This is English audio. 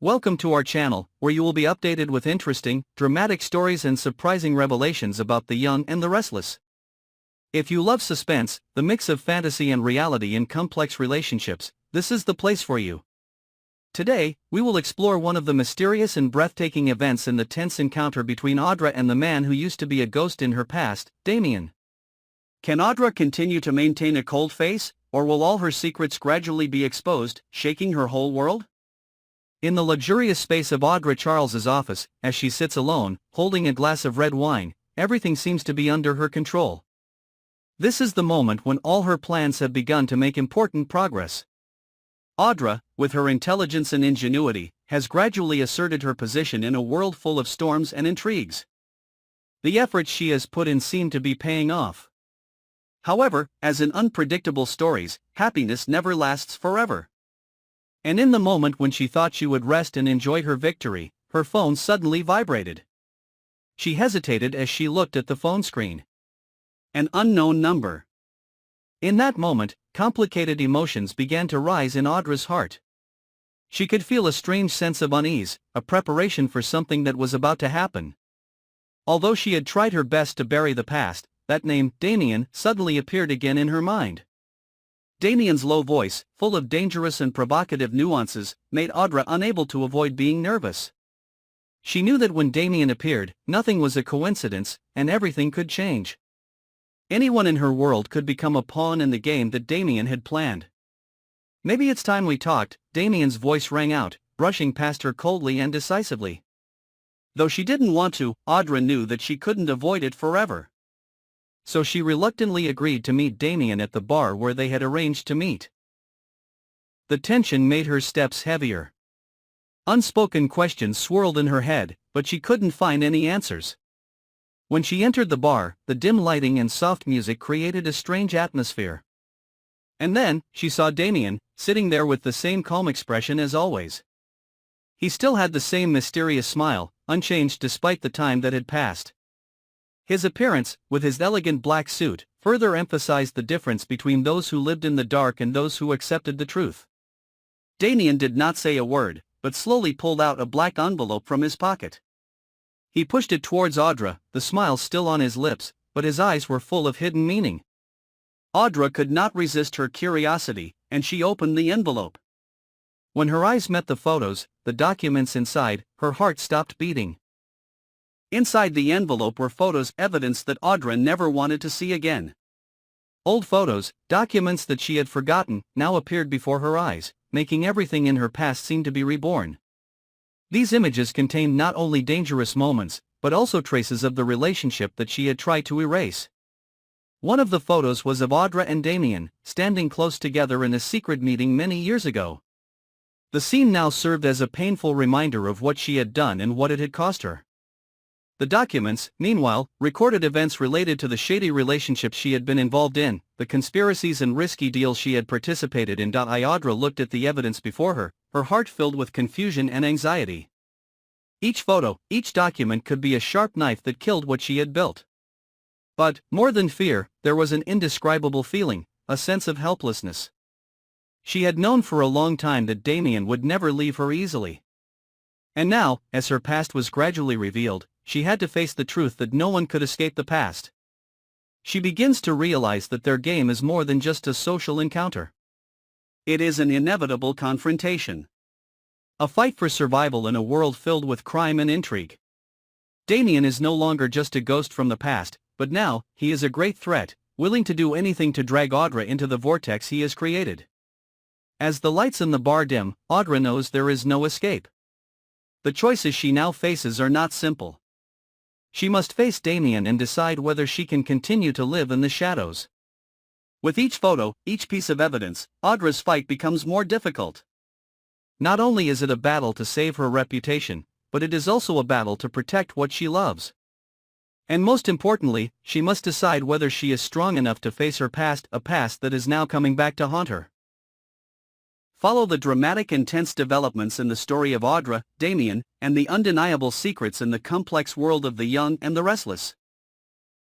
Welcome to our channel, where you will be updated with interesting, dramatic stories and surprising revelations about the young and the restless. If you love suspense, the mix of fantasy and reality in complex relationships, this is the place for you. Today, we will explore one of the mysterious and breathtaking events in the tense encounter between Audra and the man who used to be a ghost in her past, Damian. Can Audra continue to maintain a cold face, or will all her secrets gradually be exposed, shaking her whole world? In the luxurious space of Audra Charles's office, as she sits alone, holding a glass of red wine, everything seems to be under her control. This is the moment when all her plans have begun to make important progress. Audra, with her intelligence and ingenuity, has gradually asserted her position in a world full of storms and intrigues. The efforts she has put in seem to be paying off. However, as in unpredictable stories, happiness never lasts forever. And in the moment when she thought she would rest and enjoy her victory, her phone suddenly vibrated. She hesitated as she looked at the phone screen. An unknown number. In that moment, complicated emotions began to rise in Audra's heart. She could feel a strange sense of unease, a preparation for something that was about to happen. Although she had tried her best to bury the past, that name, Damian, suddenly appeared again in her mind. Damian's low voice, full of dangerous and provocative nuances, made Audra unable to avoid being nervous. She knew that when Damian appeared, nothing was a coincidence, and everything could change. Anyone in her world could become a pawn in the game that Damian had planned. "Maybe it's time we talked," Damian's voice rang out, brushing past her coldly and decisively. Though she didn't want to, Audra knew that she couldn't avoid it forever. So she reluctantly agreed to meet Damian at the bar where they had arranged to meet. The tension made her steps heavier. Unspoken questions swirled in her head, but she couldn't find any answers. When she entered the bar, the dim lighting and soft music created a strange atmosphere. And then, she saw Damian, sitting there with the same calm expression as always. He still had the same mysterious smile, unchanged despite the time that had passed. His appearance, with his elegant black suit, further emphasized the difference between those who lived in the dark and those who accepted the truth. Damian did not say a word, but slowly pulled out a black envelope from his pocket. He pushed it towards Audra, the smile still on his lips, but his eyes were full of hidden meaning. Audra could not resist her curiosity, and she opened the envelope. When her eyes met the photos, the documents inside, her heart stopped beating. Inside the envelope were photos, evidence that Audra never wanted to see again. Old photos, documents that she had forgotten, now appeared before her eyes, making everything in her past seem to be reborn. These images contained not only dangerous moments, but also traces of the relationship that she had tried to erase. One of the photos was of Audra and Damian, standing close together in a secret meeting many years ago. The scene now served as a painful reminder of what she had done and what it had cost her. The documents, meanwhile, recorded events related to the shady relationships she had been involved in, the conspiracies and risky deals she had participated in. Audra looked at the evidence before her, her heart filled with confusion and anxiety. Each photo, each document could be a sharp knife that killed what she had built. But, more than fear, there was an indescribable feeling, a sense of helplessness. She had known for a long time that Damian would never leave her easily. And now, as her past was gradually revealed, she had to face the truth that no one could escape the past. She begins to realize that their game is more than just a social encounter. It is an inevitable confrontation. A fight for survival in a world filled with crime and intrigue. Damian is no longer just a ghost from the past, but now, he is a great threat, willing to do anything to drag Audra into the vortex he has created. As the lights in the bar dim, Audra knows there is no escape. The choices she now faces are not simple. She must face Damian and decide whether she can continue to live in the shadows. With each photo, each piece of evidence, Audra's fight becomes more difficult. Not only is it a battle to save her reputation, but it is also a battle to protect what she loves. And most importantly, she must decide whether she is strong enough to face her past, a past that is now coming back to haunt her. Follow the dramatic and tense developments in the story of Audra, Damian, and the undeniable secrets in the complex world of the young and the restless.